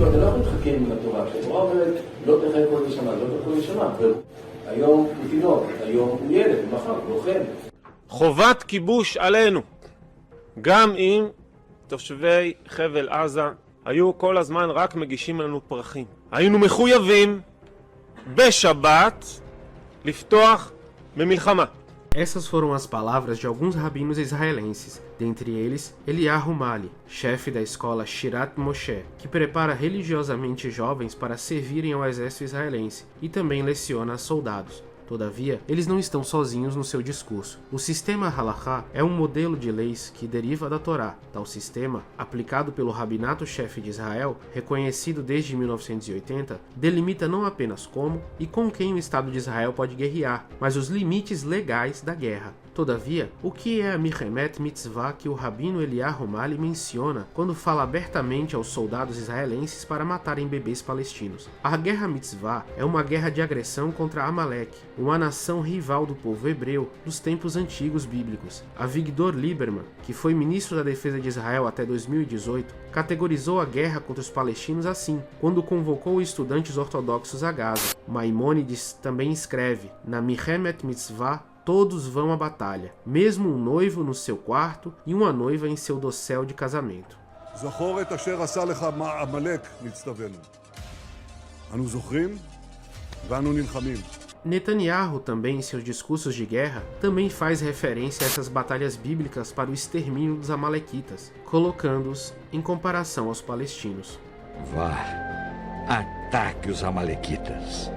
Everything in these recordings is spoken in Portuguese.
אתה לא יכול להתחכם עם התורה, כשהתורה אומרת לא תחיה כל נשמה, לא תחיה כל נשמה. היום הוא תינוק, היום הוא ילד, מחר הוא לוחם. חובת כיבוש עלינו. גם אם תושבי חבל עזה היו כל הזמן רק מגישים לנו פרחים. היינו מחויבים בשבת לפתוח במלחמה. Essas foram as palavras de alguns rabinos israelenses, dentre eles Eliyahu Mali, chefe da escola Shirat Moshe, que prepara religiosamente jovens para servirem ao exército israelense e também leciona soldados. Todavia, eles não estão sozinhos no seu discurso. O sistema Halachá é um modelo de leis que deriva da Torá. Tal sistema, aplicado pelo Rabinato-chefe de Israel, reconhecido desde 1980, delimita não apenas como e com quem o Estado de Israel pode guerrear, mas os limites legais da guerra. Todavia, o que é a Milchemet Mitzvah que o rabino Eliyahu Mali menciona quando fala abertamente aos soldados israelenses para matarem bebês palestinos? A guerra Mitzvah é uma guerra de agressão contra Amalek, uma nação rival do povo hebreu dos tempos antigos bíblicos. Avigdor Lieberman, que foi ministro da Defesa de Israel até 2018, categorizou a guerra contra os palestinos assim, quando convocou estudantes ortodoxos a Gaza. Maimônides também escreve, na Milchemet Mitzvah, todos vão à batalha, mesmo um noivo no seu quarto e uma noiva em seu dossel de casamento. זכור את אשר עשה לך עמלק, נצטווינו. אנו זוכרים ואנו נלחמים. Netanyahu, também em seus discursos de guerra, também faz referência a essas batalhas bíblicas para o extermínio dos amalequitas, colocando-os em comparação aos palestinos. Vá, ataque os amalequitas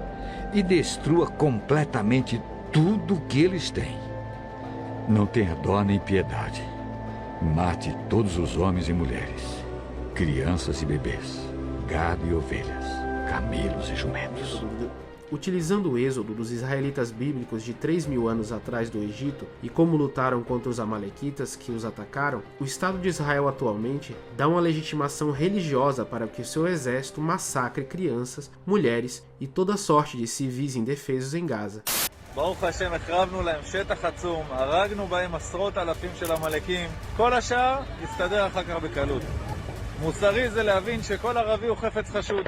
e destrua completamente tudo o que eles têm. Não tenha dó nem piedade. Mate todos os homens e mulheres, crianças e bebês, gado e ovelhas, camelos e jumentos. Utilizando o êxodo dos israelitas bíblicos de 3.000 anos atrás do Egito e como lutaram contra os amalequitas que os atacaram, o Estado de Israel atualmente dá uma legitimação religiosa para que o seu exército massacre crianças, mulheres e toda sorte de civis indefesos em Gaza. ברוך השם, החרבנו להם שטח עצום, הרגנו בהם עשרות אלפים של המלאקים, כל השאר יסתדר אחר כך בקלות. מוסרי זה להבין שכל ערבי הוא חפץ חשוד.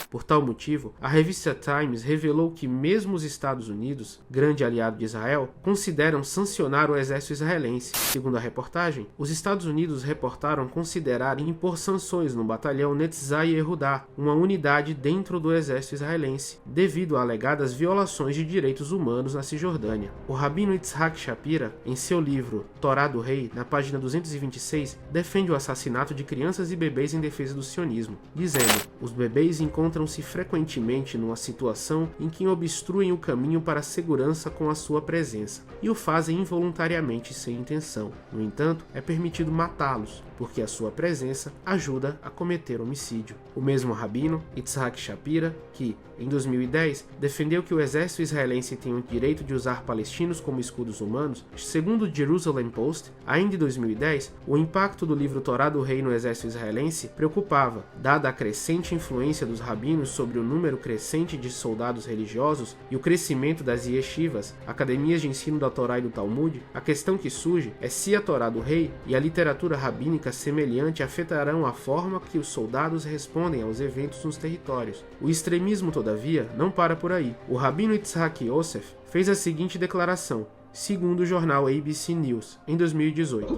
Por tal motivo, a revista Times revelou que mesmo os Estados Unidos, grande aliado de Israel, consideram sancionar o exército israelense. Segundo a reportagem, os Estados Unidos reportaram considerar impor sanções no batalhão Netzai Yehudá, uma unidade dentro do exército israelense, devido a alegadas violações de direitos humanos na Cisjordânia. O rabino Yitzhak Shapira, em seu livro Torá do Rei, na página 226, defende o assassinato de crianças e bebês em defesa do sionismo, dizendo: os bebês encontram-se frequentemente numa situação em que obstruem o caminho para a segurança com a sua presença, e o fazem involuntariamente sem intenção. No entanto, é permitido matá-los, porque a sua presença ajuda a cometer homicídio. O mesmo rabino, Yitzhak Shapira, que, em 2010, defendeu que o exército israelense tem o direito de usar palestinos como escudos humanos, segundo o Jerusalem Post, ainda em 2010, o impacto do livro Torá do Rei no exército israelense preocupava, dada a crescente influência dos rabinos sobre o número crescente de soldados religiosos e o crescimento das yeshivas, academias de ensino da Torá e do Talmud. A questão que surge é se a Torá do Rei e a literatura rabínica semelhante afetarão a forma que os soldados respondem aos eventos nos territórios. O extremismo, todavia, não para por aí. O rabino Yitzhak Yosef fez a seguinte declaração, segundo o jornal ABC News, em 2018.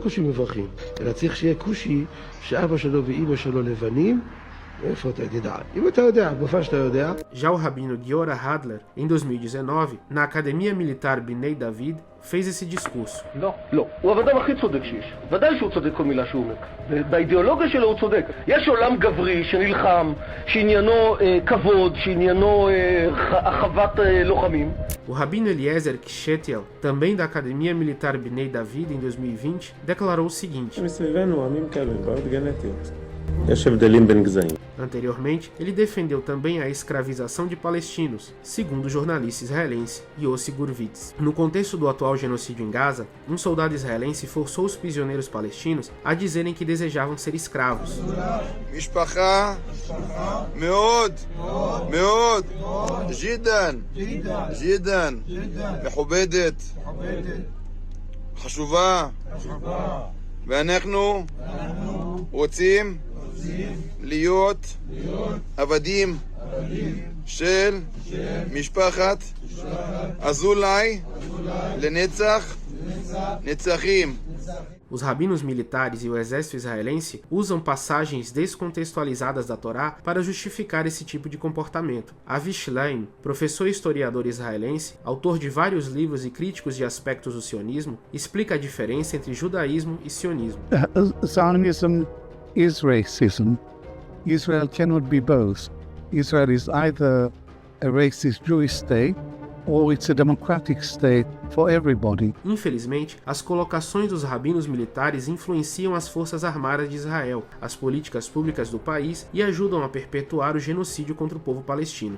Já o rabino Giora Hadler, em 2019, na Academia Militar Bnei David, fez esse discurso. לא, לא. הוא האדם הכי צודק שיש. ודאי שהוא צודק כל מילה שהוא אומר. באידיאולוגיה שלו הוא צודק. יש עולם גברי שנלחם, שעניינו כבוד, שעניינו החוות לוחמים. O rabino Eliezer Kshetiel, também da Academia Militar Bnei David, em 2020, declarou o seguinte. Anteriormente, ele defendeu também a escravização de palestinos, segundo o jornalista israelense Yossi Gurvitz. No contexto do atual genocídio em Gaza, um soldado israelense forçou os prisioneiros palestinos a dizerem que desejavam ser escravos. משפחה מאוד מאוד ג'ידן מכובדת חשובה ואנחנו רוצים להיות עבדים של משפחת אזולאי לנצח נצחים. Os rabinos militares e o exército israelense usam passagens descontextualizadas da Torá para justificar esse tipo de comportamento. Avi Shlaim, professor e historiador israelense, autor de vários livros e críticos de aspectos do sionismo, explica a diferença entre judaísmo e sionismo. Zionism is racism. Israel cannot be both. Israel is either a racist Jewish state or it's a democratic state for everybody. Infelizmente, as colocações dos rabinos militares influenciam as forças armadas de Israel, as políticas públicas do país e ajudam a perpetuar o genocídio contra o povo palestino.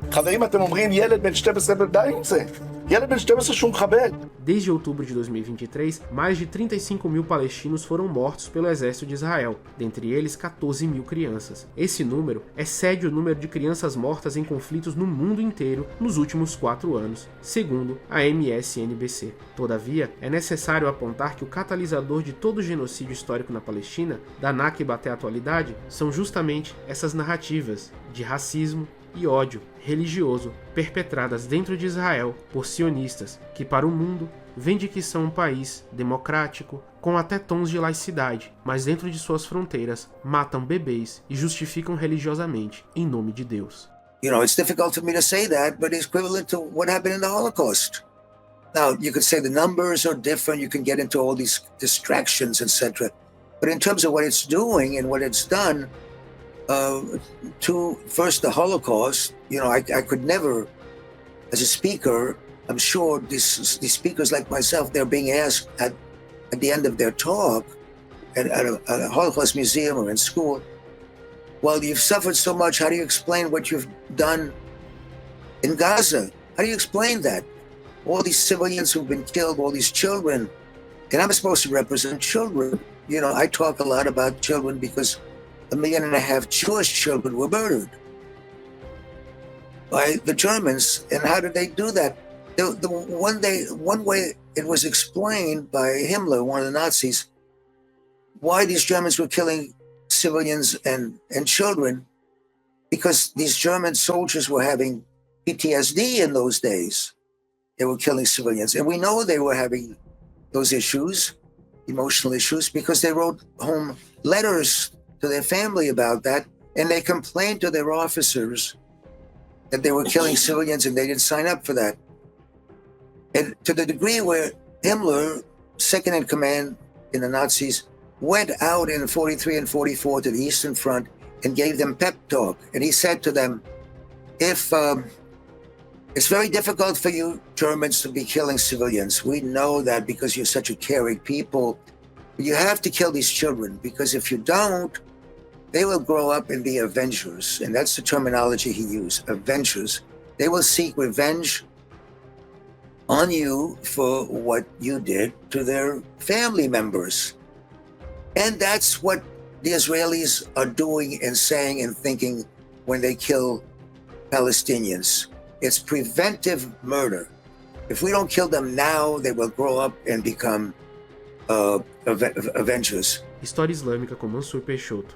Desde outubro de 2023, mais de 35 mil palestinos foram mortos pelo exército de Israel, dentre eles 14 mil crianças. Esse número excede o número de crianças mortas em conflitos no mundo inteiro nos últimos 4 anos, segundo a MSNBC. Todavia, é necessário apontar que o catalisador de todo o genocídio histórico na Palestina, da Nakba até a atualidade, são justamente essas narrativas de racismo e ódio religioso perpetradas dentro de Israel por sionistas que, para o mundo, vendem que são um país democrático, com até tons de laicidade, mas dentro de suas fronteiras matam bebês e justificam religiosamente em nome de Deus. You know, it's difficult for me to say that, but it's equivalent to what happened in the Holocaust. Now, you could say the numbers are different, you can get into all these distractions, etc. But in terms of what it's doing and what it's done, to first the Holocaust, you know, I could never, as a speaker, I'm sure these speakers like myself, they're being asked at the end of their talk at a Holocaust museum or in school, well, you've suffered so much, how do you explain what you've done in Gaza? How do you explain that? All these civilians who've been killed, all these children, and I'm supposed to represent children. You know, I talk a lot about children because 1.5 million Jewish children were murdered by the Germans. And how did they do that? One way it was explained by Himmler, one of the Nazis, why these Germans were killing civilians and children, because these German soldiers were having PTSD in those days. They were killing civilians. And we know they were having those issues, emotional issues, because they wrote home letters to their family about that, and they complained to their officers that they were killing civilians and they didn't sign up for that. And to the degree where Himmler, second in command in the Nazis, went out in 43 and 44 to the Eastern Front and gave them pep talk. And he said to them, if it's very difficult for you Germans to be killing civilians. We know that because you're such a caring people. But you have to kill these children, because if you don't, they will grow up and be avengers. And that's the terminology he used, avengers. They will seek revenge on you for what you did to their family members. And that's what the Israelis are doing and saying and thinking when they kill Palestinians. It's preventive murder. If we don't kill them now, they will grow up and become avengers. História Islâmica com Mansur Peixoto.